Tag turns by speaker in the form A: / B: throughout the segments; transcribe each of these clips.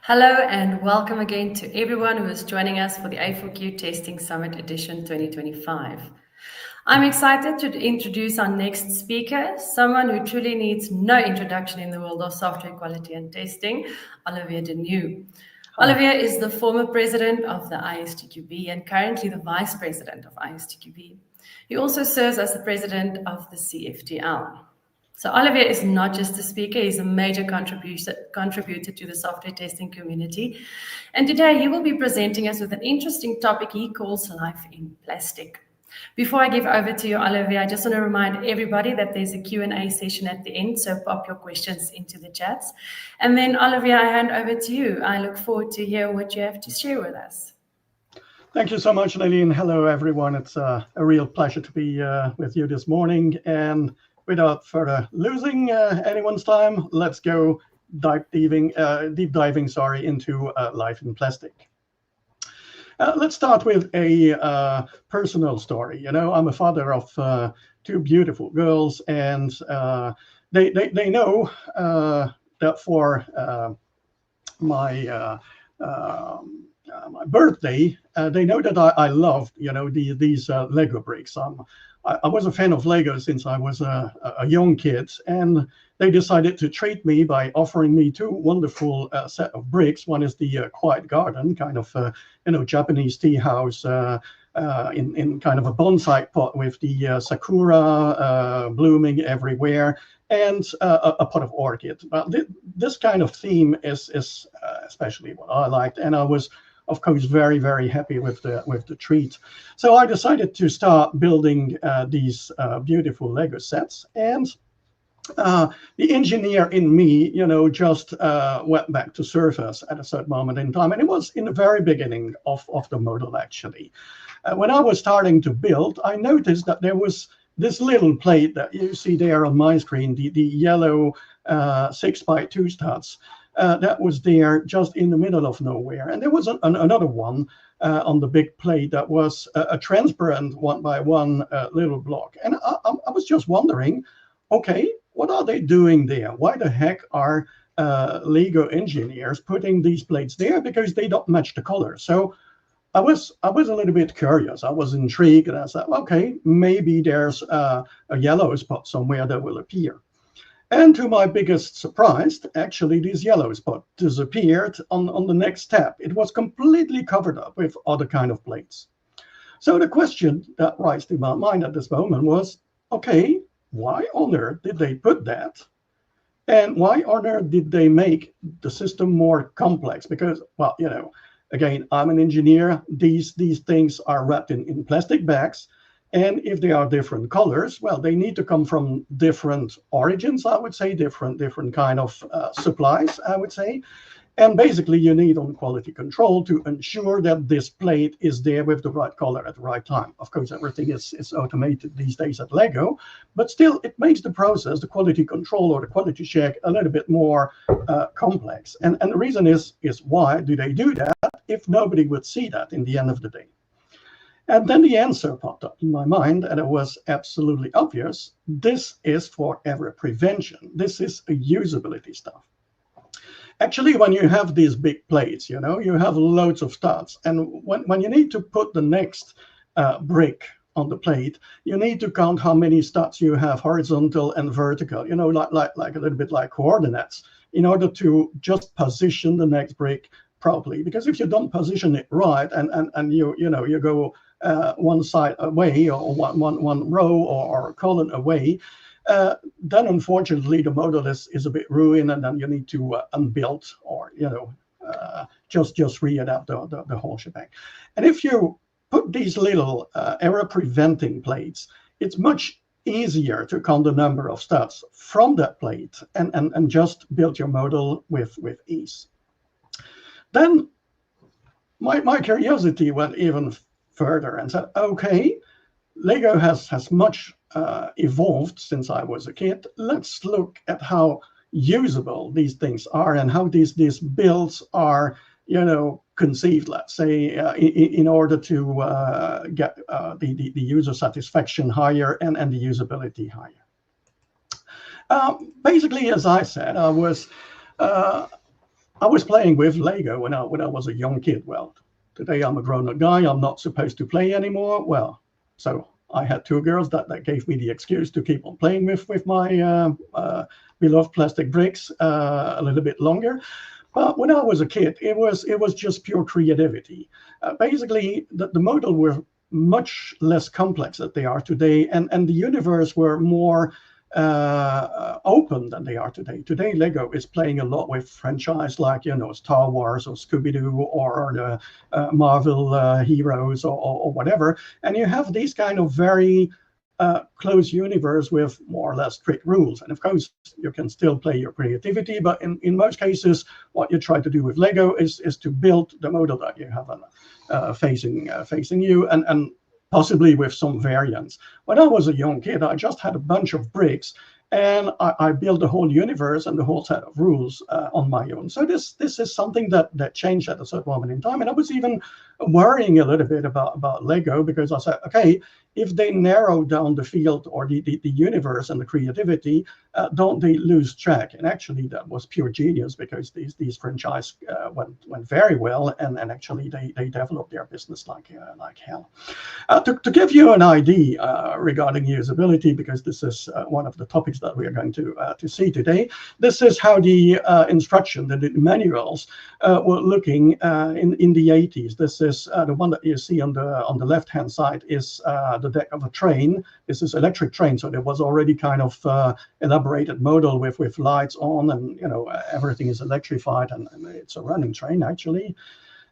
A: Hello and welcome again to everyone who is joining us for the A4Q Testing Summit Edition 2025. I'm excited to introduce our next speaker, someone who truly needs no introduction in the world of software quality and testing, Olivier Denoo. Olivier is the former president of the ISTQB and currently the vice president of ISTQB. He also serves as the president of the CFTL. So Olivier is not just a speaker, he's a major contributor to the software testing community. And today he will be presenting us with an interesting topic he calls life in plastic. Before I give over to you, Olivier, I just want to remind everybody that there's a Q&A session at the end, so pop your questions into the chats. And then, Olivier, I hand over to you. I look forward to hear what you have to share with us.
B: Thank you so much, Lily, and hello, everyone. It's a real pleasure to be with you this morning. And without further losing anyone's time, let's go deep diving into life in plastic. Let's start with a personal story. You know, I'm a father of two beautiful girls, and they know that for my birthday, they know that I love, these Lego bricks. I was a fan of Lego since I was a young kid, and they decided to treat me by offering me two wonderful set of bricks. One is the Quiet Garden, kind of Japanese tea house in kind of a bonsai pot with the sakura blooming everywhere, and a pot of orchid. This kind of theme is especially what I liked, and I was, of course, very, very happy with the treat. So I decided to start building these beautiful Lego sets, and the engineer in me, just went back to surface at a certain moment in time, and it was in the very beginning of the model, actually. When I was starting to build, I noticed that there was this little plate that you see there on my screen, the yellow 6x2 studs. That was there just in the middle of nowhere. And there was another one on the big plate that was a transparent 1x1 little block. And I was just wondering, okay, what are they doing there? Why the heck are Lego engineers putting these plates there? Because they don't match the color. So I was a little bit curious. I was intrigued, and I said, okay, maybe there's a yellow spot somewhere that will appear. And to my biggest surprise, actually, this yellow spot disappeared on the next step. It was completely covered up with other kind of plates. So the question that rised in my mind at this moment was, okay, why on earth did they put that? And why on earth did they make the system more complex? Because, well, again, I'm an engineer. These things are wrapped in plastic bags. And if they are different colors, well, they need to come from different origins, I would say, different kind of supplies, I would say. And basically, you need on quality control to ensure that this plate is there with the right color at the right time. Of course, everything is automated these days at Lego, but still, it makes the process, the quality control or the quality check, a little bit more complex. And the reason is why do they do that if nobody would see that in the end of the day? And then the answer popped up in my mind, and it was absolutely obvious. This is for error prevention. This is a usability stuff. Actually, when you have these big plates, you have loads of studs. And when you need to put the next brick on the plate, you need to count how many studs you have horizontal and vertical, like a little bit like coordinates, in order to just position the next brick properly. Because if you don't position it right and you go one side away or one row or a column away, then unfortunately the model is a bit ruined, and then you need to unbuild or just re-adapt the whole shebang. And if you put these little error preventing plates, it's much easier to count the number of studs from that plate and just build your model with ease. Then my curiosity went even further and said, okay, Lego has much evolved since I was a kid. Let's look at how usable these things are and how these builds are, conceived, let's say, in order to get the user satisfaction higher and the usability higher. Basically, as I said, I was I was playing with Lego when I was a young kid. Well, today I'm a grown-up guy. I'm not supposed to play anymore. Well, so I had two girls that gave me the excuse to keep on playing with my beloved plastic bricks a little bit longer. But when I was a kid, it was just pure creativity. Basically, the model were much less complex than they are today, and the universe were more open than they are today. Today, Lego is playing a lot with franchise like Star Wars or Scooby-Doo or the Marvel heroes or whatever, and you have these kind of very closed universe with more or less strict rules. And of course, you can still play your creativity, but in most cases, what you try to do with Lego is to build the model that you have facing you, and possibly with some variants. When I was a young kid, I just had a bunch of bricks, and I built the whole universe and the whole set of rules on my own. So this is something that changed at a certain moment in time. And I was even worrying a little bit about Lego, because I said, okay, if they narrow down the field or the universe and the creativity, don't they lose track? And actually, that was pure genius, because these franchise went very well, and actually they developed their business like hell. To give you an idea regarding usability, because this is one of the topics that we are going to see today, this is how the instruction, the manuals were looking in the 80s. This is the one that you see on the left-hand side is the deck of a train. This is electric train, so there was already kind of elaborated model with lights on, and everything is electrified, and it's a running train actually.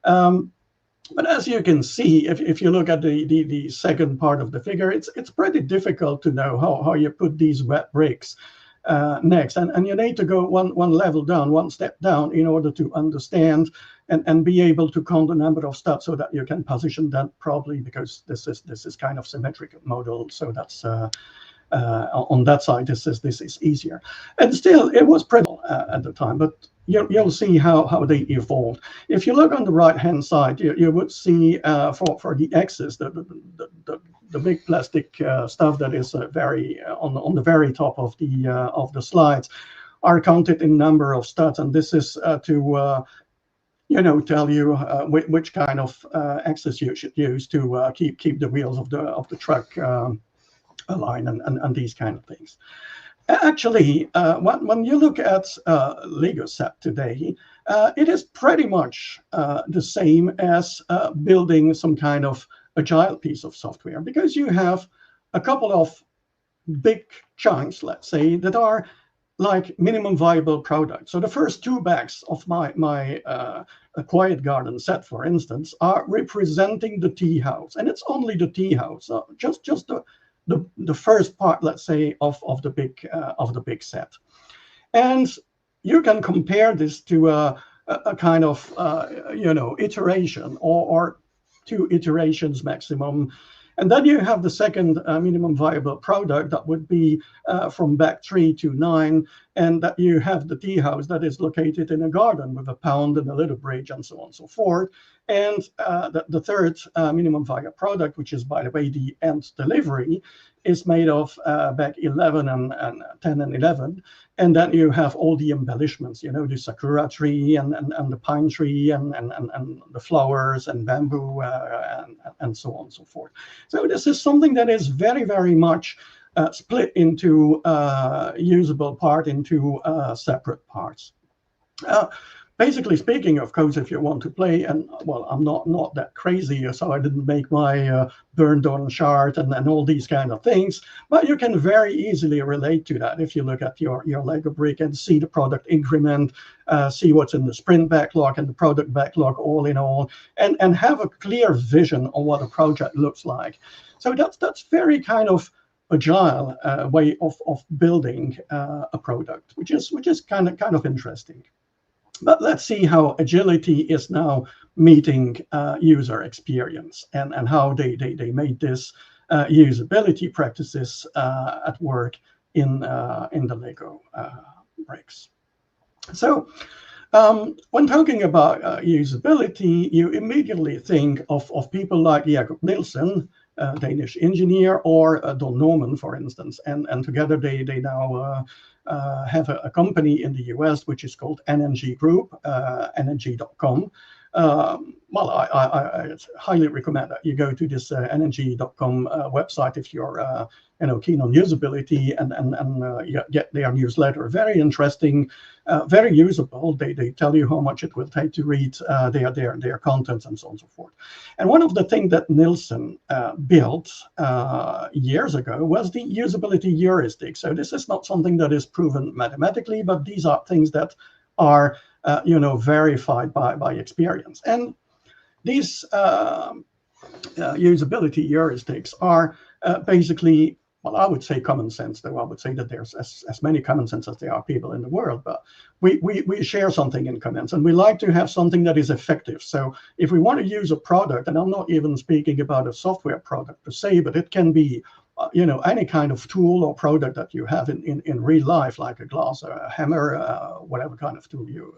B: But as you can see, if you look at the second part of the figure, it's pretty difficult to know how you put these wet bricks next, and you need to go one level down, one step down, in order to understand and be able to count the number of steps so that you can position that properly, because this is kind of symmetric model. So that's on that side, this is easier, and still it was pretty at the time, but you'll see how they evolved. If you look on the right hand side, you would see for the axis, the big plastic stuff that is very on the very top of the slides are counted in number of studs, and this is to tell you which kind of axis you should use to keep the wheels of the truck aligned, and these kind of things. Actually, when you look at Lego set today, it is pretty much the same as building some kind of agile piece of software, because you have a couple of big chunks, let's say, that are like minimum viable product. So the first two bags of my Quiet Garden set, for instance, are representing the tea house, and it's only the tea house, just the first part, let's say, of the big set. And you can compare this to a kind of iteration or two iterations maximum. And then you have the second minimum viable product that would be from bag 3 to 9, and that you have the tea house that is located in a garden with a pond and a little bridge and so on and so forth. And the third minimum viable product, which is, by the way, the end delivery, is made of bag 11 and 10 and 11. And then you have all the embellishments, the sakura tree and the pine tree and the flowers and bamboo and so on and so forth. So this is something that is very, very much split into usable part into separate parts. Basically speaking, of course, if you want to play, and well, I'm not that crazy, so I didn't make my burned on chart and all these kind of things, but you can very easily relate to that if you look at your Lego brick and see the product increment, see what's in the sprint backlog and the product backlog all in all, and have a clear vision on what a project looks like. So that's very kind of agile way of building a product, which is kind of interesting. But let's see how agility is now meeting user experience, and how they made this usability practices at work in the Lego bricks. So when talking about usability, you immediately think of people like Jacob Nielsen, Danish engineer, or Don Norman, for instance, and together they now have a company in the US which is called NNG Group, NNG.com. Well, I highly recommend that you go to this NNG.com website if you're keen on usability, and get their newsletter. Very interesting, very usable. They tell you how much it will take to read their contents and so on and so forth. And one of the things that Nielsen built years ago was the usability heuristic. So this is not something that is proven mathematically, but these are things that are verified by experience. And these usability heuristics are basically, well, I would say common sense, though I would say that there's as many common sense as there are people in the world, but we share something in common, and we like to have something that is effective. So if we want to use a product, and I'm not even speaking about a software product per se, but it can be any kind of tool or product that you have in real life, like a glass, a hammer, whatever kind of tool you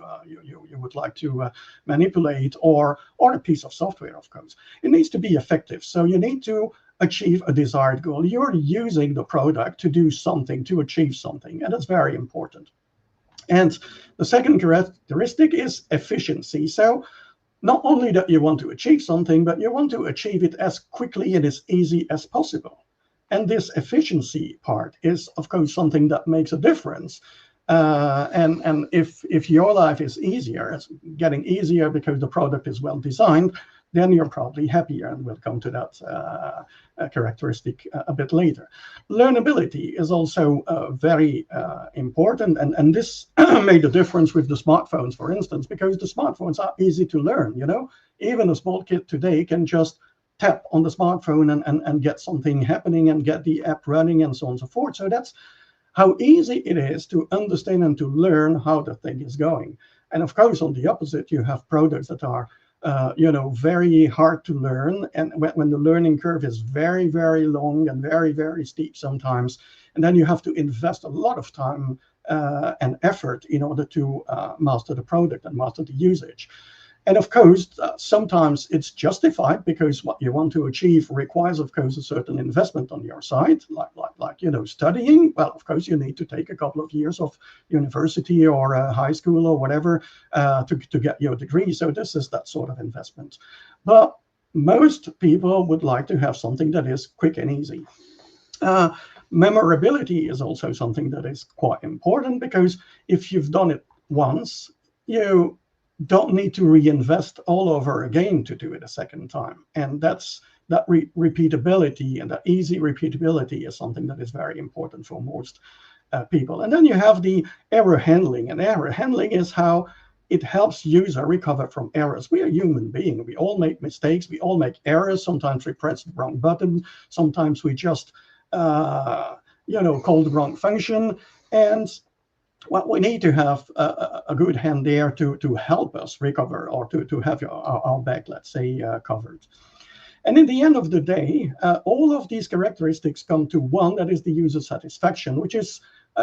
B: would like to manipulate, or a piece of software, of course. It needs to be effective. So you need to achieve a desired goal. You're using the product to do something, to achieve something, and that's very important. And the second characteristic is efficiency. So not only that you want to achieve something, but you want to achieve it as quickly and as easy as possible. And this efficiency part is, of course, something that makes a difference. And if your life is easier, it's getting easier because the product is well designed, then you're probably happier, and we'll come to that characteristic a bit later. Learnability is also very important, and this made a difference with the smartphones, for instance, because the smartphones are easy to learn. Even a small kid today can just tap on the smartphone and get something happening and get the app running and so on and so forth. So that's how easy it is to understand and to learn how the thing is going. And of course, on the opposite, you have products that are very hard to learn, and when the learning curve is very, very long and very, very steep sometimes, and then you have to invest a lot of time and effort in order to master the product and master the usage. And of course, sometimes it's justified because what you want to achieve requires, of course, a certain investment on your side, like studying. Well, of course, you need to take a couple of years of university or high school or whatever to get your degree. So this is that sort of investment. But most people would like to have something that is quick and easy. Memorability is also something that is quite important, because if you've done it once, you don't need to reinvest all over again to do it a second time. And that repeatability, and that easy repeatability is something that is very important for most people. And then you have the error handling, and error handling is how it helps user recover from errors. We are human beings. We all make mistakes. We all make errors. Sometimes we press the wrong button. Sometimes we just call the wrong function. And well, we need to have a good hand there to help us recover, or to have our back, let's say, covered. And in the end of the day, all of these characteristics come to one, that is the user satisfaction, which is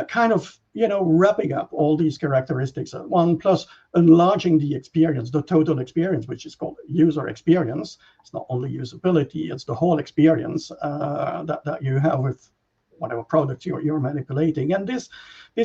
B: kind of, wrapping up all these characteristics at one, plus enlarging the experience, the total experience, which is called user experience. It's not only usability, it's the whole experience that you have with whatever product you're manipulating. And this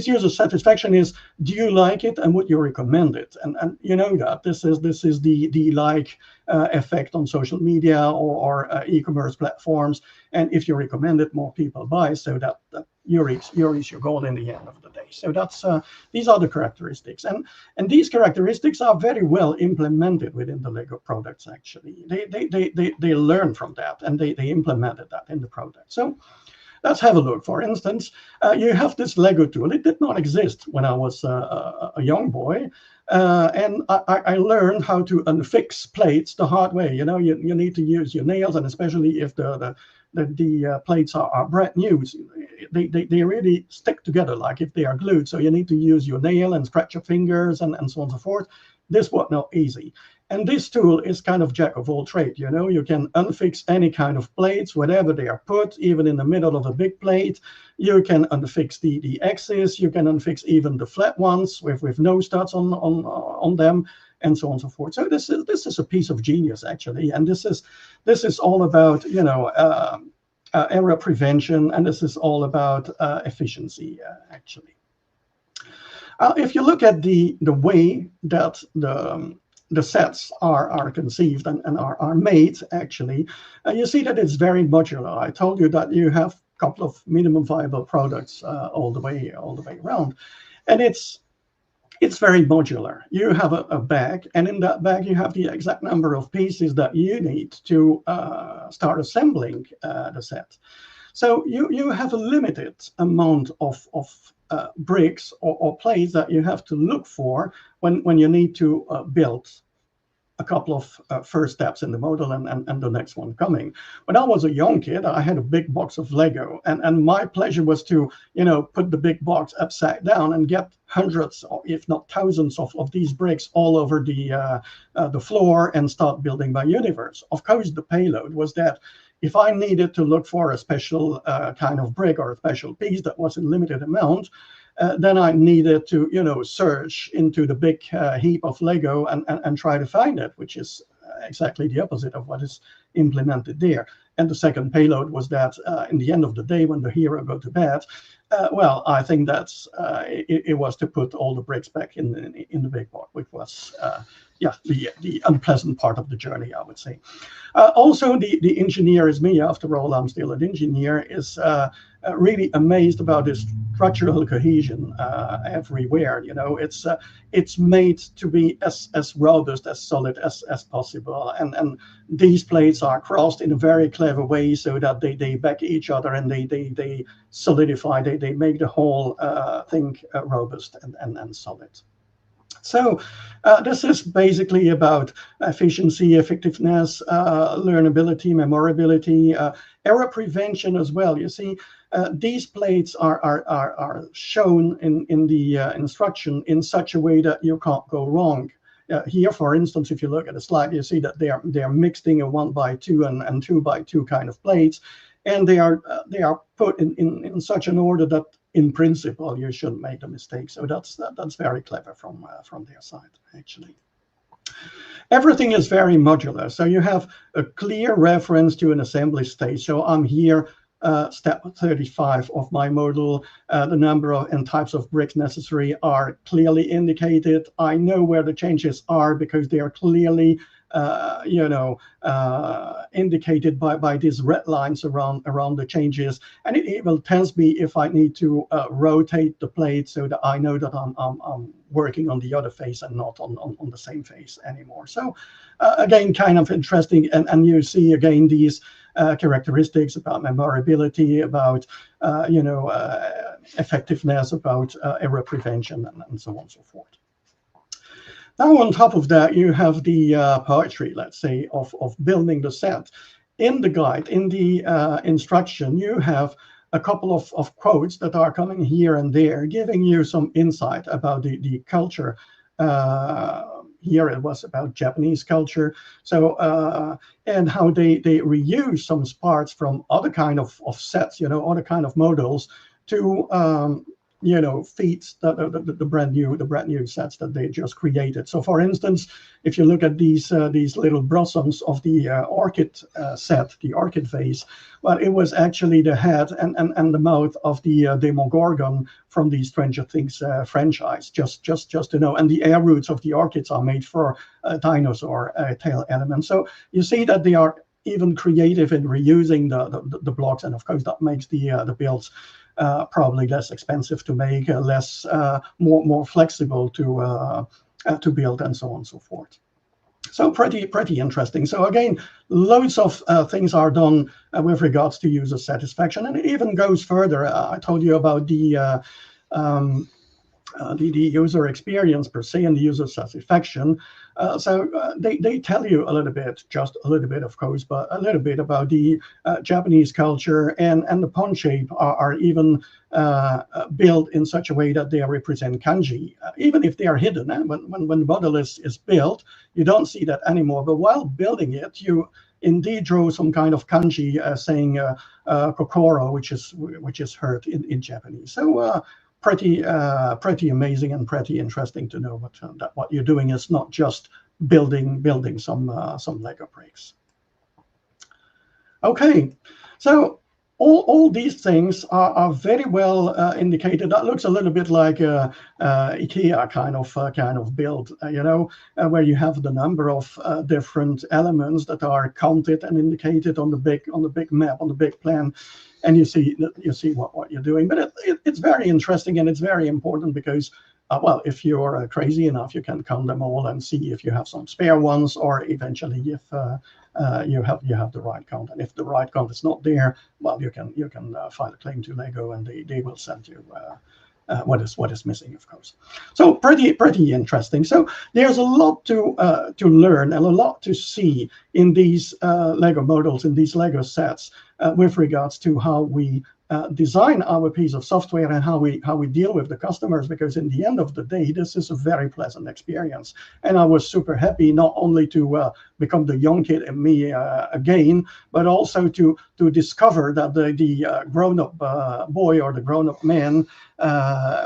B: user satisfaction is, do you like it, and would you recommend it? And that this is the like effect on social media or e-commerce platforms. And if you recommend it, more people buy, so that you reach your goal in the end of the day. So that's these are the characteristics, and these characteristics are very well implemented within the Lego products. Actually, they learn from that, and they implemented that in the product. So let's have a look. For instance, you have this Lego tool. It did not exist when I was a young boy, and I learned how to unfix plates the hard way. You need to use your nails, and especially if the plates are brand new, they really stick together like if they are glued. So you need to use your nail and scratch your fingers and so on and so forth. This was not easy. And this tool is kind of jack of all trades. You can unfix any kind of plates, whatever they are put, even in the middle of a big plate. You can unfix the axis. You can unfix even the flat ones with no studs on them, and so on and so forth. So this is a piece of genius, actually. And this is all about error prevention, and this is all about efficiency, actually. If you look at the way that the sets are conceived and are made, actually, you see that it's very modular. I told you that you have a couple of minimum viable products all the way around, and it's very modular. You have a bag, and in that bag you have the exact number of pieces that you need to start assembling the set. So you have a limited amount of bricks or plates that you have to look for when you need to build a couple of first steps in the model and the next one coming. When I was a young kid, I had a big box of Lego, and my pleasure was to, put the big box upside down and get hundreds, or if not thousands of these bricks all over the floor and start building my universe. Of course, the payload was that if I needed to look for a special kind of brick or a special piece that was in limited amount, then I needed to, search into the big heap of Lego and try to find it, which is exactly the opposite of what is implemented there. And the second payload was that in the end of the day, when the hero go to bed, well, I think that's it was to put all the bricks back in the big box, which was the unpleasant part of the journey, I would say. Also, the engineer is me. After all, I'm still an engineer. Is really amazed about this structural cohesion everywhere. It's made to be as robust, as solid as possible, and these plates are crossed in a very clever way so that they back each other and they solidify. They make the whole thing robust and solid. So this is basically about efficiency, effectiveness, learnability, memorability, error prevention as well. You see, these plates are shown in the instruction in such a way that you can't go wrong. Here, for instance, if you look at the slide, you see that they are mixing a 1x2 and 2x2 kind of plates, and they are put in such an order that in principle you shouldn't make a mistake. So that's very clever from their side, actually. Everything is very modular, so you have a clear reference to an assembly stage. So I'm here, step 35 of my model. The number of and types of bricks necessary are clearly indicated. I know where the changes are because they are clearly indicated by these red lines around the changes, and it will tell me if I need to rotate the plate so that I know that I'm working on the other face and not on the same face anymore. So again, kind of interesting, and you see again these characteristics about memorability, about effectiveness, about error prevention, and so on and so forth. Now, on top of that, you have the poetry, let's say, of building the set. In the guide, in the instruction, you have a couple of quotes that are coming here and there, giving you some insight about the culture. Here it was about Japanese culture, so and how they reuse some parts from other kind of sets, other kind of models to feed the brand new sets that they just created. So, for instance, if you look at these little blossoms of the orchid set, the orchid vase, well, it was actually the head and the mouth of the Demogorgon from the Stranger Things franchise. Just to know, and the air roots of the orchids are made for a dinosaur tail element. So you see that they are even creative in reusing the blocks, and of course that makes the builds probably less expensive to make, more flexible to build, and so on and so forth. So pretty interesting. So again, loads of things are done with regards to user satisfaction, and it even goes further. I told you about the user experience per se and the user satisfaction. So they tell you a little bit, just a little bit, of course, but a little bit about the Japanese culture, and the pond shape are even built in such a way that they represent kanji, even if they are hidden. And when the model is built, you don't see that anymore. But while building it, you indeed draw some kind of kanji saying kokoro, which is hurt in Japanese. So pretty amazing and pretty interesting to know that what you're doing is not just building some Lego bricks. Okay, so all these things are very well indicated. That looks a little bit like a IKEA kind of build, where you have the number of different elements that are counted and indicated on the big map, on the big plan, and you see what you're doing. But it's very interesting, and it's very important because, well, if you're crazy enough, you can count them all and see if you have some spare ones, or eventually if you have the right count. And if the right count is not there, well, you can file a claim to Lego, and they will send you what is missing, of course. So pretty interesting. So there's a lot to learn and a lot to see in these Lego models, in these Lego sets, with regards to how we design our piece of software and how we deal with the customers, because in the end of the day, this is a very pleasant experience. And I was super happy not only to become the young kid in me again, but also to discover that the grown-up boy or the grown-up man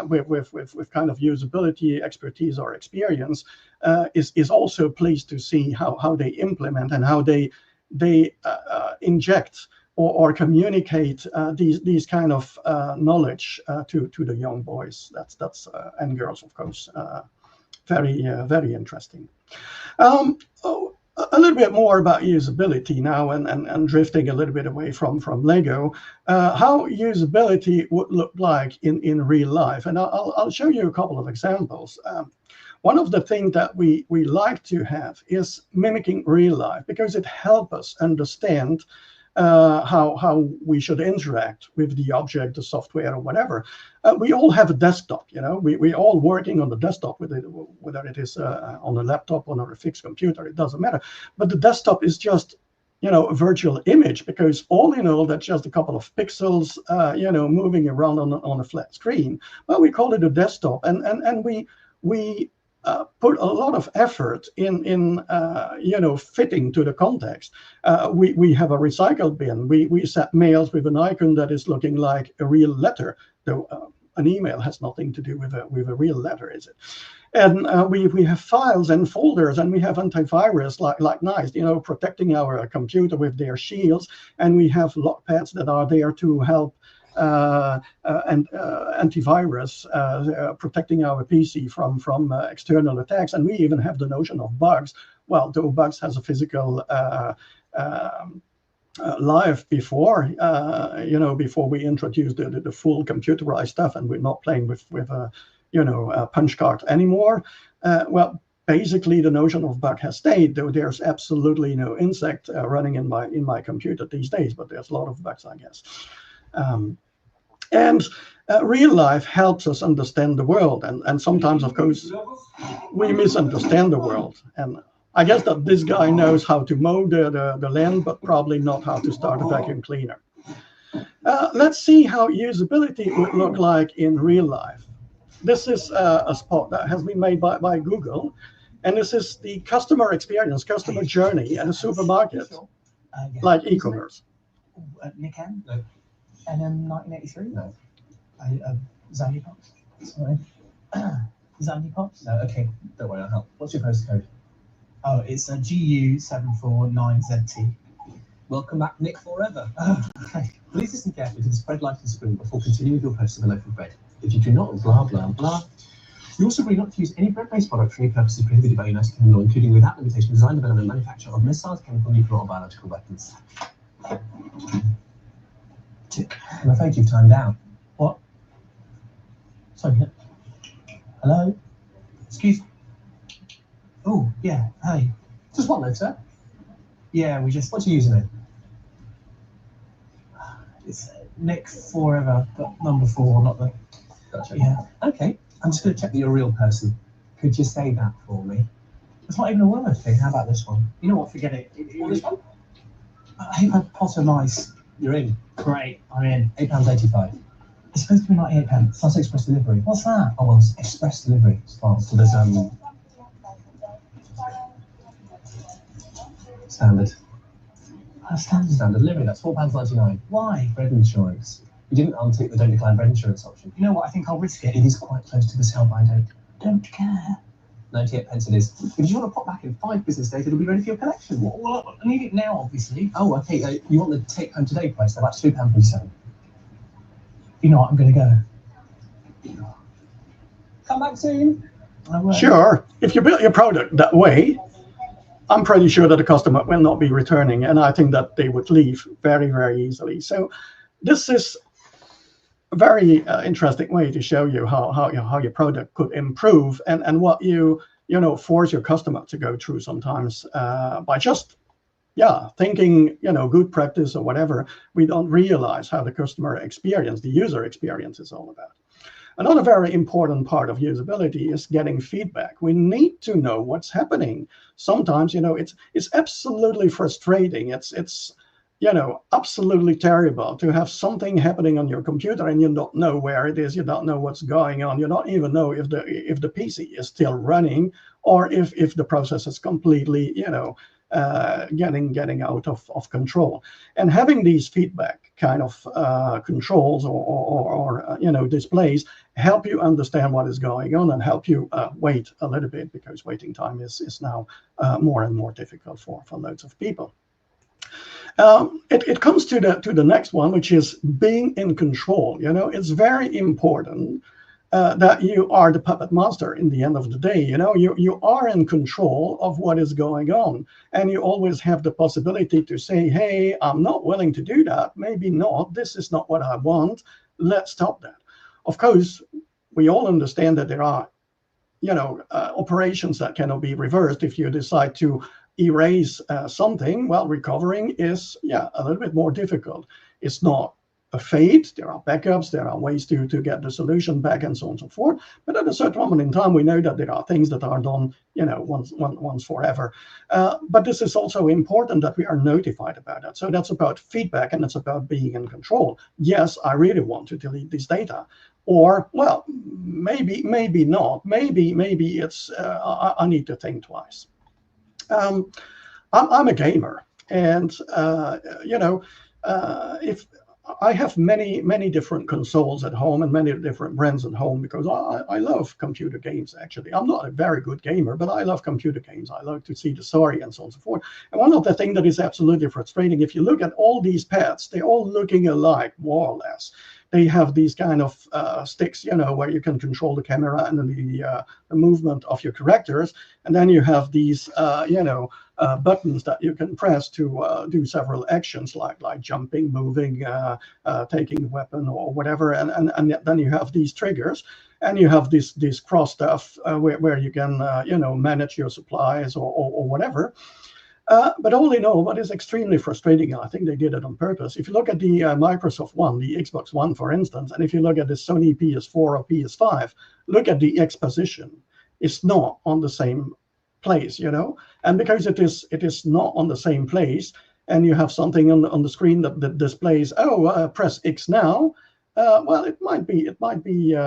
B: with kind of usability expertise or experience is also pleased to see how they implement and how they inject or communicate these kind of knowledge to the young boys. That's and girls, of course. Very interesting. A little bit more about usability now, and drifting a little bit away from Lego. How usability would look like in real life, and I'll show you a couple of examples. One of the things that we like to have is mimicking real life, because it helps us understand how we should interact with the object, the software, or whatever. We all have a desktop, we're all working on the desktop, whether it is on a laptop or on a fixed computer, it doesn't matter. But the desktop is just a virtual image, because all in all, that's just a couple of pixels moving around on a flat screen. Well, we call it a desktop, and we put a lot of effort in fitting to the context. We have a recycle bin. We set mails with an icon that is looking like a real letter, though an email has nothing to do with a real letter, is it? And we have files and folders, and we have antivirus like nice, protecting our computer with their shields, and we have lock pads that are there to help and antivirus protecting our PC from external attacks. And we even have the notion of bugs. Well, though bugs has a physical life before we introduce the full computerized stuff, and we're not playing with a punch card anymore. Well, basically the notion of bug has stayed, though there's absolutely no insect running in my computer these days, but there's a lot of bugs, I guess. And real life helps us understand the world, and sometimes, of course, we misunderstand the world. And I guess that this guy knows how to mow the land, but probably not how to start a vacuum cleaner. Let's see how usability would look like in real life. This is a spot that has been made by Google, and this is the customer experience, customer journey at a supermarket, like e-commerce.
C: Nikan? No. NM1983? No. Zandy Pops? Sorry. Zandy Pops? No, okay, don't worry, I'll help. What's your postcode? Oh, it's a GU749ZT. Welcome back, Nick Forever. Oh, okay. Please listen carefully to the spread lighting screen before continuing with your purchase of a loaf of bread. If you do not, blah, blah, blah. You also agree not to use any bread-based product for any purposes prohibited by United Kingdom law, including without limitation design, development, and manufacture of missiles, chemical, nuclear, or biological weapons. I'm afraid you've timed out. What? Sorry. Hello? Excuse me. Oh, yeah. Hey. Just what, though, sir? Yeah, we just... What's your username? It's Nick Forever, but number 4, not the... Gotcha. Yeah. Okay. I'm just going to check that you're a real person. Could you say that for me? It's not even a word thing. How about this one? You know what? Forget it. What, this one? I think I'd pot of mice. You're in. Great, I'm in. £8.85. It's supposed to be £98. That's express delivery. What's that? Oh, well, it's express delivery. So there's standard. Standard delivery. That's £4.99. Why? Bread insurance. You didn't untick the don't decline bread insurance option. You know what? I think I'll risk it. It is quite close to the sell by date. Don't care. 98 pence it is. If you want to pop back in 5 business days, it'll be ready for your collection. Well, I need it now, obviously. Oh, okay. You want the take-home today price? They're about £2.47. You know what? I'm going to go. Come back soon.
B: Sure. If you build your product that way, I'm pretty sure that the customer will not be returning, and I think that they would leave very, very easily. So this is a very interesting way to show you how your product could improve, and what you force your customer to go through sometimes by just thinking good practice or whatever. We don't realize how the customer experience, the user experience, is all about. Another very important part of usability is getting feedback. We need to know what's happening. Sometimes, it's absolutely frustrating. It's absolutely terrible to have something happening on your computer and you don't know where it is. You don't know what's going on. You don't even know if the PC is still running, or if the process is completely, getting out of control. And having these feedback kind of controls or displays help you understand what is going on and help you wait a little bit, because waiting time is now more and more difficult for loads of people. It comes to the next one, which is being in control. It's very important that you are the puppet master in the end of the day. You are in control of what is going on, and you always have the possibility to say, hey, I'm not willing to do that. Maybe not. This is not what I want. Let's stop that. Of course, we all understand that there are operations that cannot be reversed. If you decide to erase something, well, recovering is a little bit more difficult. It's not a fate. There are backups, there are ways to get the solution back, and so on and so forth. But at a certain moment in time, we know that there are things that are done once forever. But this is also important that we are notified about that. So that's about feedback, and it's about being in control. Yes, I really want to delete this data. Or, well, maybe not. Maybe it's I need to think twice. I'm a gamer, and if I have many different consoles at home and many different brands at home, because I love computer games. Actually, I'm not a very good gamer, but I love computer games. I love to see the story and so on and so forth. And one of the things that is absolutely frustrating, if you look at all these pads, they're all looking alike, more or less. They have these kind of sticks, where you can control the camera and the movement of your characters. And then you have these, buttons that you can press to do several actions, like jumping, moving, taking a weapon or whatever. And then you have these triggers, and you have this cross stuff where you can, manage your supplies or whatever. But all in all, what is extremely frustrating, and I think they did it on purpose, if you look at the Microsoft One, the Xbox One, for instance, and if you look at the Sony PS4 or PS5, look at the X position. It's not on the same place, and because it is not on the same place, and you have something on the screen that displays, press X now, well, it might be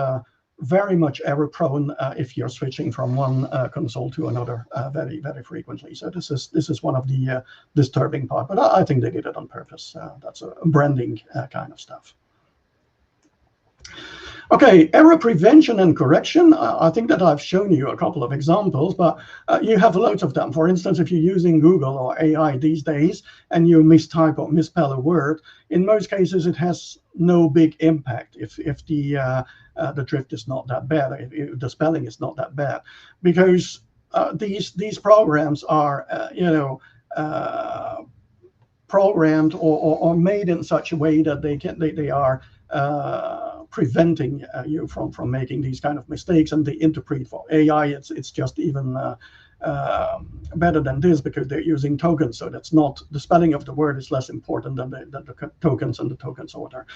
B: very much error prone if you're switching from one console to another very, very frequently. So this is one of the disturbing part, but I think they did it on purpose. That's a branding kind of stuff. Okay, error prevention and correction. I think that I've shown you a couple of examples, but you have loads of them. For instance, if you're using Google or AI these days and you mistype or misspell a word, in most cases it has no big impact if the drift is not that bad, if the spelling is not that bad, because these programs are programmed or made in such a way that they are preventing you from making these kind of mistakes. And they interpret for AI. It's just even better than this, because they're using tokens. So that's not, the spelling of the word is less important than the tokens and the tokens order,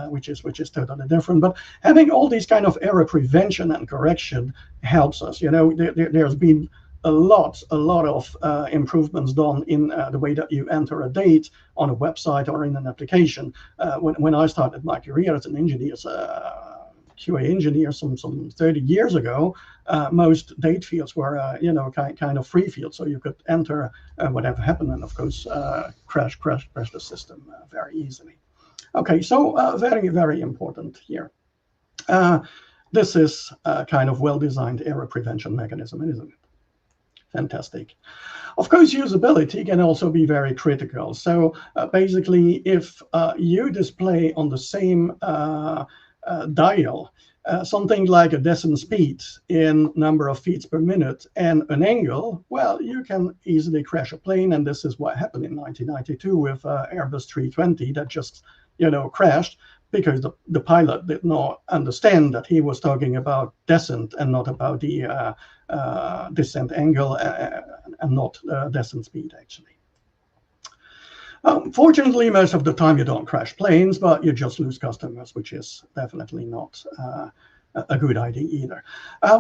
B: which is totally different. But having all these kind of error prevention and correction helps us. There's been a lot of improvements done in the way that you enter a date on a website or in an application. When I started my career as an engineer, QA engineer, some 30 years ago, most date fields were kind of free fields, so you could enter whatever happened, and of course crash the system very easily. Okay, so very, very important here. This is a kind of well-designed error prevention mechanism, isn't it? Fantastic. Of course, usability can also be very critical. So basically, if you display on the same dial something like a decimal speed in number of feet per minute and an angle, well, you can easily crash a plane. And this is what happened in 1992 with Airbus 320 that just, crashed because the pilot did not understand that he was talking about descent and not about the descent angle and not descent speed, actually. Fortunately, most of the time you don't crash planes, but you just lose customers, which is definitely not a good idea either.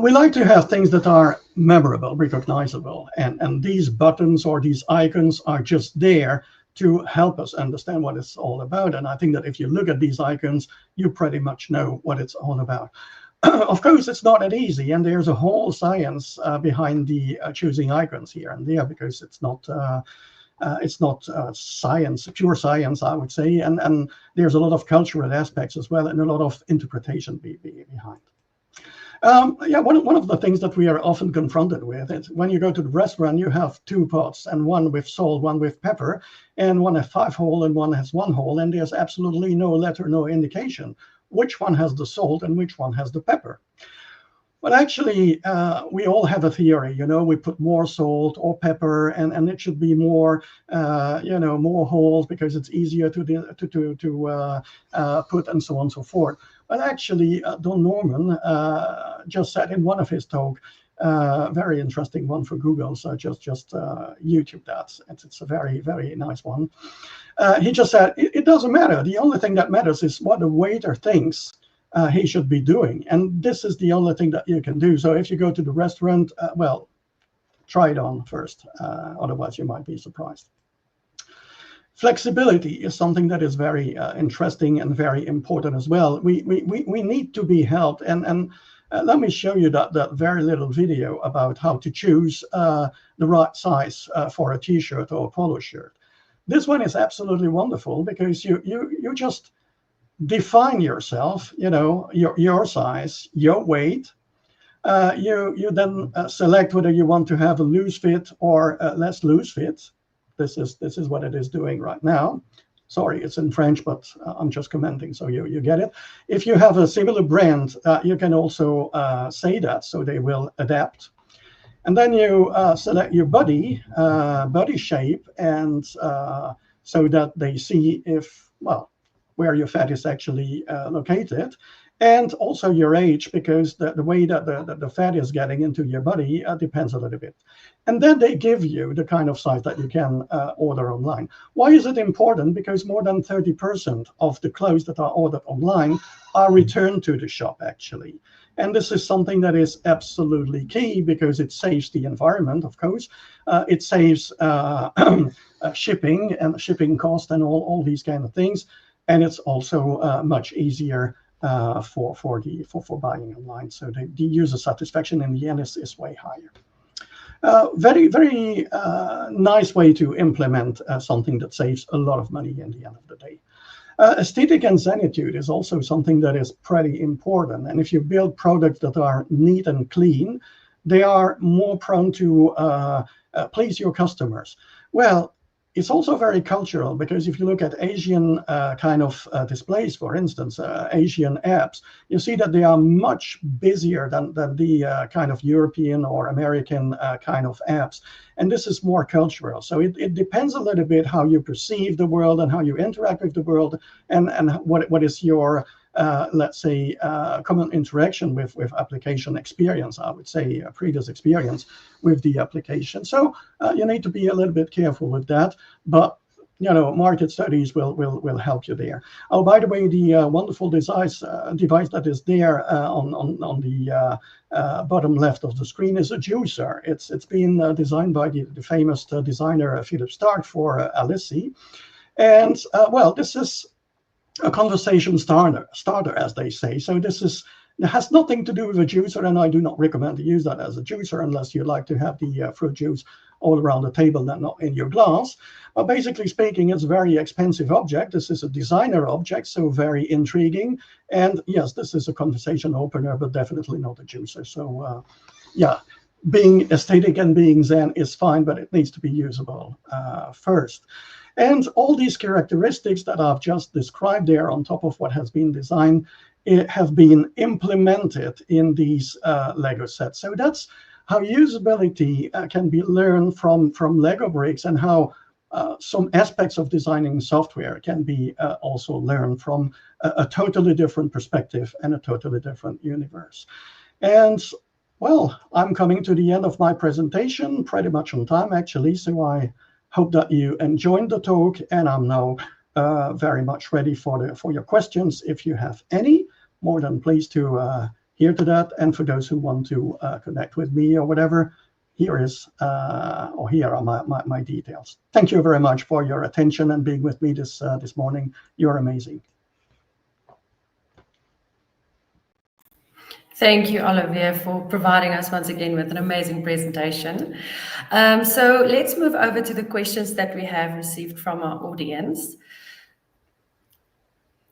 B: We like to have things that are memorable, recognizable, and these buttons or these icons are just there to help us understand what it's all about. And I think that if you look at these icons, you pretty much know what it's all about. Of course, it's not that easy, and there's a whole science behind the choosing icons here and there, because it's not science, pure science, I would say, and there's a lot of cultural aspects as well, and a lot of interpretation behind. One of the things that we are often confronted with is when you go to the restaurant, you have two pots, and one with salt, one with pepper, and one has 5 holes and one has 1 hole, and there's absolutely no letter, no indication which one has the salt and which one has the pepper. But actually, we all have a theory, we put more salt or pepper, and it should be more, more holes because it's easier to put, and so on and so forth. But actually, Don Norman just said in one of his talk, very interesting one for Google, so just YouTube that. It's a very, very nice one. He just said, it doesn't matter. The only thing that matters is what the waiter thinks he should be doing. And this is the only thing that you can do. So if you go to the restaurant, well, try it on first. Otherwise, you might be surprised. Flexibility is something that is very interesting and very important as well. We need to be helped. And let me show you that very little video about how to choose the right size for a T-shirt or a polo shirt. This one is absolutely wonderful because you just define yourself, your size, your weight. You then select whether you want to have a loose fit or less loose fit. This is what it is doing right now. Sorry, it's in French, but I'm just commenting, so you get it. If you have a similar brand, you can also say that, so they will adapt. And then you select your body shape, and so that they see where your fat is actually located, and also your age, because the way that the fat is getting into your body depends a little bit. And then they give you the kind of size that you can order online. Why is it important? Because more than 30% of the clothes that are ordered online are returned to the shop, actually. And this is something that is absolutely key because it saves the environment, of course. It saves shipping and shipping cost and all these kind of things. And it's also much easier for buying online. So the user satisfaction in the end is way higher. Very, very nice way to implement something that saves a lot of money in the end of the day. Aesthetic and zenitude is also something that is pretty important. And if you build products that are neat and clean, they are more prone to please your customers. Well, it's also very cultural, because if you look at Asian kind of displays, for instance, Asian apps, you see that they are much busier than the kind of European or American kind of apps. And this is more cultural. So it depends a little bit how you perceive the world and how you interact with the world, and what is your, let's say, common interaction with application experience, I would say, previous experience with the application. So you need to be a little bit careful with that, but market studies will help you there. Oh, by the way, the wonderful device that is there on the bottom left of the screen is a juicer. It's been designed by the famous designer Philip Stark for Alice. And well, this is a conversation starter, as they say. So it has nothing to do with a juicer, and I do not recommend to use that as a juicer unless you like to have the fruit juice all around the table, not in your glass. But basically speaking, it's a very expensive object. This is a designer object, so very intriguing. And yes, this is a conversation opener, but definitely not a juicer. So yeah, being aesthetic and being Zen is fine, but it needs to be usable first. And all these characteristics that I've just described there on top of what has been designed have been implemented in these Lego sets. So that's how usability can be learned from Lego bricks, and how some aspects of designing software can be also learned from a totally different perspective and a totally different universe. And well, I'm coming to the end of my presentation, pretty much on time actually, so I hope that you enjoyed the talk, and I'm now very much ready for your questions. If you have any, more than pleased to hear to that. And for those who want to connect with me or whatever, here are my details. Thank you very much for your attention and being with me this morning. You're amazing.
A: Thank you, Olivier, for providing us once again with an amazing presentation. So let's move over to the questions that we have received from our audience.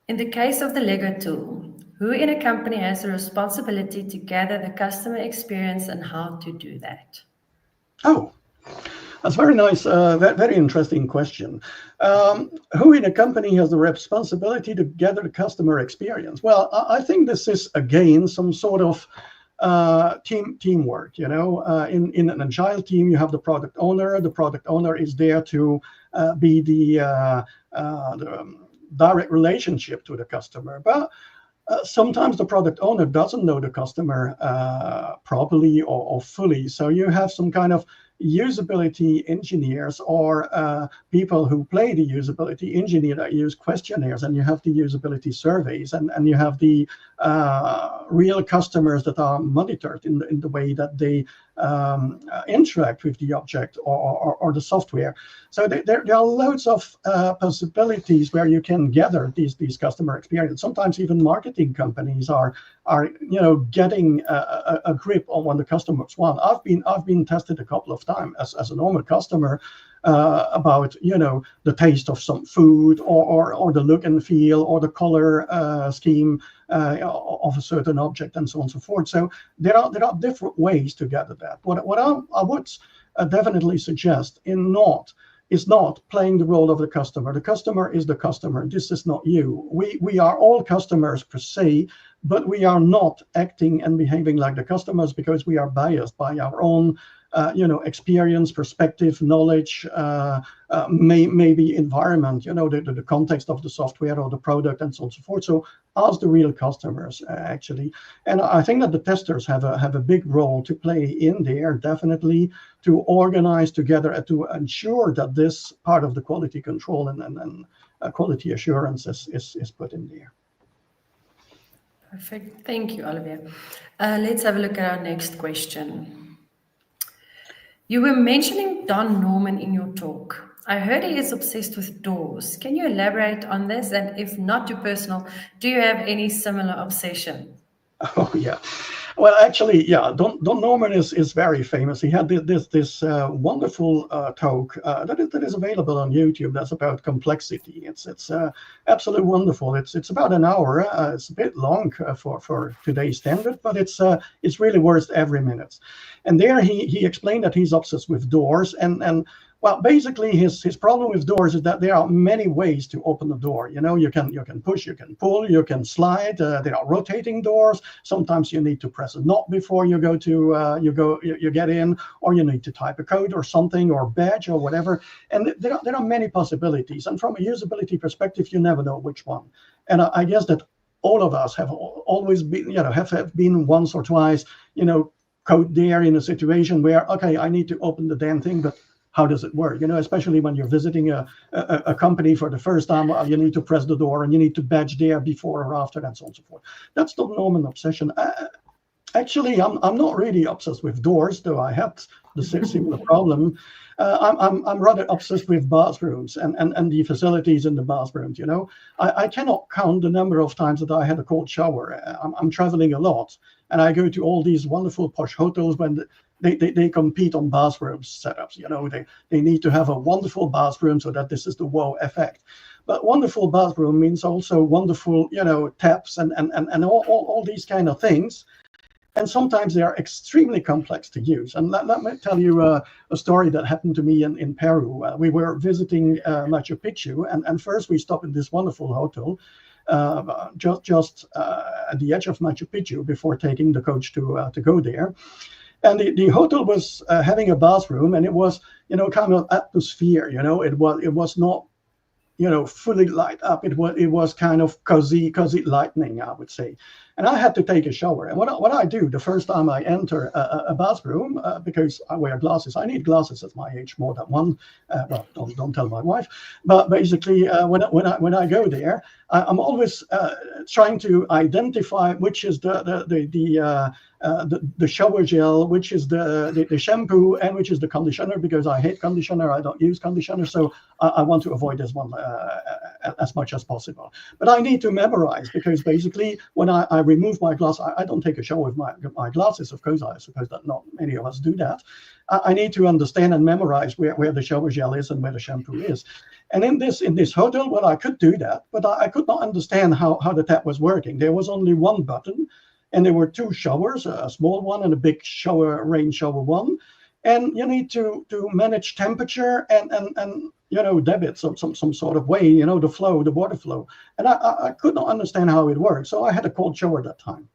A: In the case of the Lego tool, who in a company has the responsibility to gather the customer experience and how to do that?
B: Oh, that's very nice. Very interesting question. Who in a company has the responsibility to gather the customer experience? Well, I think this is, again, some sort of teamwork. In an agile team, you have the product owner. The product owner is there to be the direct relationship to the customer. But sometimes the product owner doesn't know the customer properly or fully. So you have some kind of usability engineers or people who play the usability engineer that use questionnaires, and you have the usability surveys, and you have the real customers that are monitored in the way that they interact with the object or the software. So there are loads of possibilities where you can gather these customer experience. Sometimes even marketing companies are getting a grip on what the customers want. I've been tested a couple of times as a normal customer about the taste of some food or the look and feel or the color scheme of a certain object, and so on and so forth. So there are different ways to gather that. What I would definitely suggest is not playing the role of the customer. The customer is the customer. This is not you. We are all customers per se, but we are not acting and behaving like the customers because we are biased by our own experience, perspective, knowledge, maybe environment, the context of the software or the product, and so on and so forth. So ask the real customers, actually. And I think that the testers have a big role to play in there, definitely, to organize together and to ensure that this part of the quality control and quality assurance is put in there.
A: Perfect. Thank you, Olivier. Let's have a look at our next question. You were mentioning Don Norman in your talk. I heard he is obsessed with doors. Can you elaborate on this? And if not too personal, do you have any similar obsession?
B: Oh, yeah. Well, actually, yeah, Don Norman is very famous. He had this wonderful talk that is available on YouTube. That's about complexity. It's absolutely wonderful. It's about an hour. It's a bit long for today's standard, but it's really worth every minute. And there he explained that he's obsessed with doors, and well, basically his problem with doors is that there are many ways to open a door. You can push, you can pull, you can slide. There are rotating doors. Sometimes you need to press a knob before you go to you get in, or you need to type a code or something, or badge or whatever. And there are many possibilities. And from a usability perspective, you never know which one. And I guess that all of us have always been, have been once or twice, code there in a situation where, okay, I need to open the damn thing, but how does it work? Especially when you're visiting a company for the first time, you need to press the door and you need to badge there before or after, and so on and so forth. That's the Norman obsession. Actually, I'm not really obsessed with doors, though I had the similar problem. I'm rather obsessed with bathrooms and the facilities in the bathrooms. I cannot count the number of times that I had a cold shower. I'm traveling a lot, and I go to all these wonderful posh hotels they compete on bathroom setups. They need to have a wonderful bathroom so that this is the wow effect. But wonderful bathroom means also wonderful, taps and all these kind of things. And sometimes they are extremely complex to use. And let me tell you a story that happened to me in Peru. We were visiting Machu Picchu, and first we stopped in this wonderful hotel just at the edge of Machu Picchu before taking the coach to go there. And the hotel was having a bathroom, and it was kind of atmosphere. It was not fully light up. It was kind of cozy lightning, I would say. And I had to take a shower. And what I do the first time I enter a bathroom, because I wear glasses, I need glasses at my age, more than one. Well, don't tell my wife. But basically, when I go there, I'm always trying to identify which is the shower gel, which is the shampoo, and which is the conditioner, because I hate conditioner. I don't use conditioner, so I want to avoid this one as much as possible. But I need to memorize, because basically when I remove my glass, I don't take a shower with my glasses. Of course, I suppose that not many of us do that. I need to understand and memorize where the shower gel is and where the shampoo is. And in this hotel, well, I could do that, but I could not understand how the tap was working. There was only one button, and there were two showers, a small one and a big rain shower one. And you need to manage temperature and debit some sort of way, the water flow. And I could not understand how it worked. So I had a cold shower that time.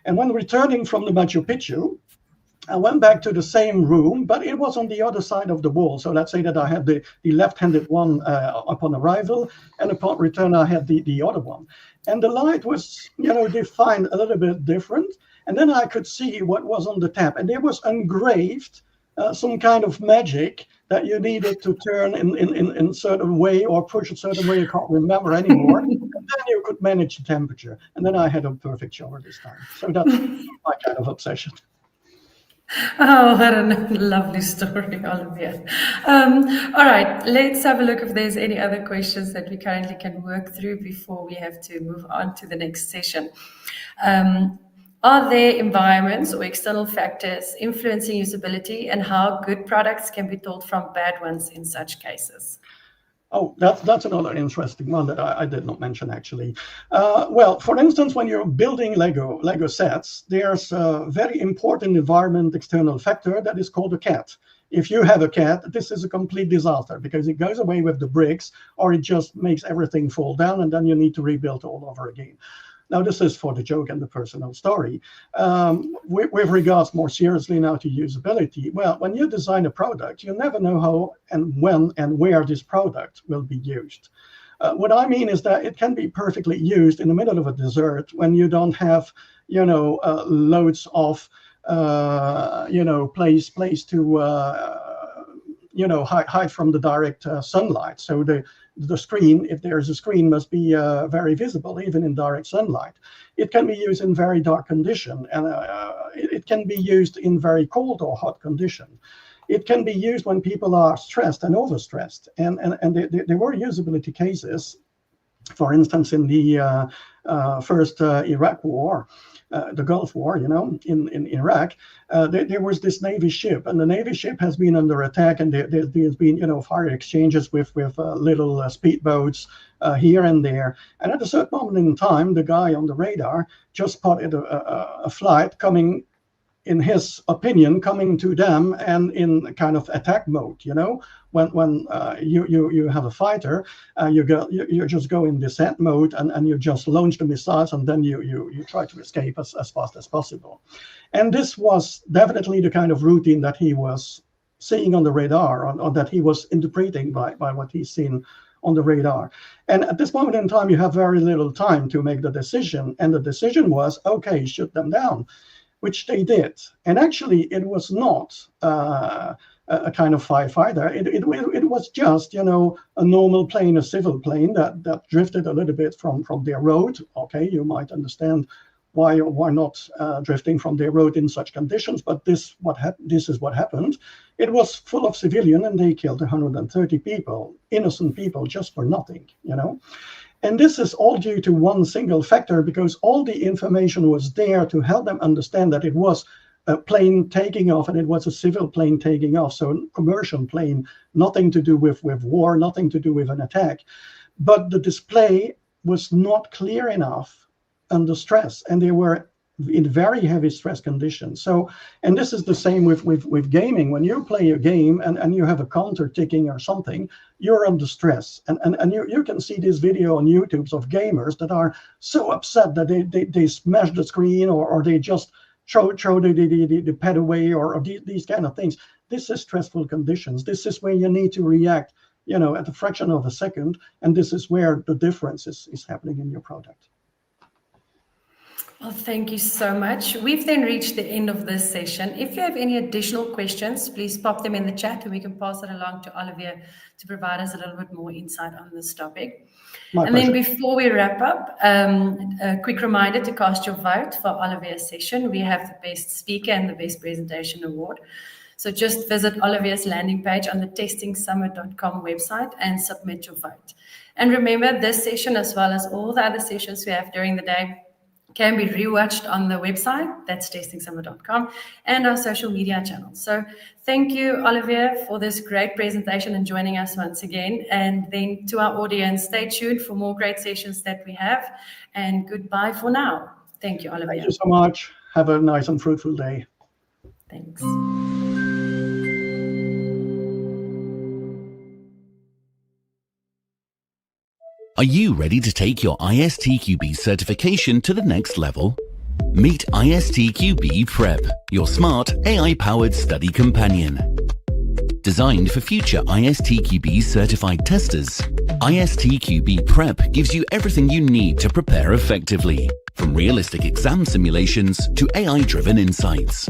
B: And when returning from the Machu Picchu, I went back to the same room, but it was on the other side of the wall. So let's say that I had the left-handed one upon arrival, and upon return I had the other one. And the light was, defined a little bit different. And then I could see what was on the tap. And there was engraved some kind of magic that you needed to turn in a certain way or push a certain way. I can't remember anymore. And then you could manage the temperature. And then I had a perfect shower this time. So that's my kind of obsession.
A: Oh, what a lovely story, Olivier. All right, let's have a look if there's any other questions that we currently can work through before we have to move on to the next session. Are there environments or external factors influencing usability, and how good products can be told from bad ones in such cases?
B: Oh, that's another interesting one that I did not mention, actually. Well, for instance, when you're building Lego sets, there's a very important environment external factor that is called a cat. If you have a cat, this is a complete disaster, because it goes away with the bricks, or it just makes everything fall down, and then you need to rebuild all over again. Now, this is for the joke and the personal story. With regards more seriously now to usability, well, when you design a product, you never know how and when and where this product will be used. What I mean is that it can be perfectly used in the middle of a desert when you don't have, loads of, place to, hide from the direct sunlight. So the screen, if there's a screen, must be very visible, even in direct sunlight. It can be used in very dark condition, and it can be used in very cold or hot condition. It can be used when people are stressed and overstressed. And there were usability cases, for instance, in the first Iraq war, the Gulf War, in Iraq, there was this Navy ship, and the Navy ship has been under attack, and there's been, fire exchanges with little speedboats here and there. And at a certain moment in time, the guy on the radar just spotted a flight coming, in his opinion, coming to them and in kind of attack mode. When you have a fighter, you just go in descent mode, and you just launch the missiles, and then you try to escape as fast as possible. And this was definitely the kind of routine that he was seeing on the radar, or that he was interpreting by what he's seen on the radar. And at this moment in time, you have very little time to make the decision. And the decision was, okay, shoot them down, which they did. And actually, it was not a kind of firefighter. It was just, a normal plane, a civil plane that drifted a little bit from their road. Okay, you might understand why not drifting from their road in such conditions, but this is what happened. It was full of civilian, and they killed 130 people, innocent people, just for nothing, And this is all due to one single factor, because all the information was there to help them understand that it was a plane taking off, and it was a civil plane taking off, so a commercial plane, nothing to do with war, nothing to do with an attack. But the display was not clear enough under stress, and they were in very heavy stress conditions. So, and this is the same with gaming. When you play a game and you have a counter ticking or something, you're under stress. And you can see this video on YouTube of gamers that are so upset that they smash the screen, or they just throw the pad away, or these kind of things. This is stressful conditions. This is where you need to react, at a fraction of a second. And this is where the difference is happening in your product.
A: Well, thank you so much. We've then reached the end of this session. If you have any additional questions, please pop them in the chat and we can pass it along to Olivier to provide us a little bit more insight on this topic.
B: My pleasure.
A: Then before we wrap up, a quick reminder to cast your vote for Olivier's session. We have the Best Speaker and the Best Presentation Award. So just visit Olivier's landing page on the testingsummit.com website and submit your vote. And remember, this session, as well as all the other sessions we have during the day, can be rewatched on the website, that's testingsummit.com, and our social media channels. So thank you, Olivier, for this great presentation and joining us once again. And then to our audience, stay tuned for more great sessions that we have. And goodbye for now. Thank you, Olivier.
B: Thank you so much. Have a nice and fruitful day.
A: Thanks.
D: Are you ready to take your ISTQB certification to the next level? Meet ISTQB Prep, your smart AI-powered study companion. Designed for future ISTQB certified testers, ISTQB Prep gives you everything you need to prepare effectively, from realistic exam simulations to AI-driven insights.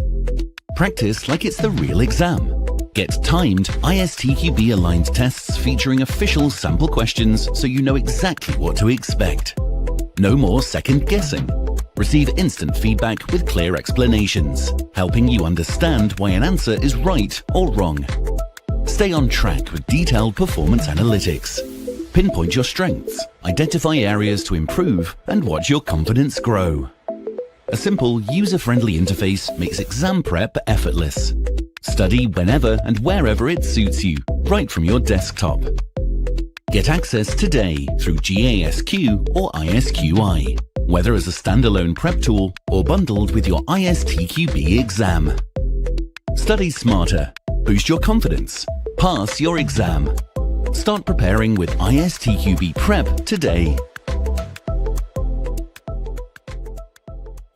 D: Practice like it's the real exam. Get timed ISTQB-aligned tests featuring official sample questions so you know exactly what to expect. No more second-guessing. Receive instant feedback with clear explanations, helping you understand why an answer is right or wrong. Stay on track with detailed performance analytics. Pinpoint your strengths, identify areas to improve, and watch your confidence grow. A simple, user-friendly interface makes exam prep effortless. Study whenever and wherever it suits you, right from your desktop. Get access today through GASQ or ISQI, whether as a standalone prep tool or bundled with your ISTQB exam. Study smarter, boost your confidence, pass your exam. Start preparing with ISTQB Prep today.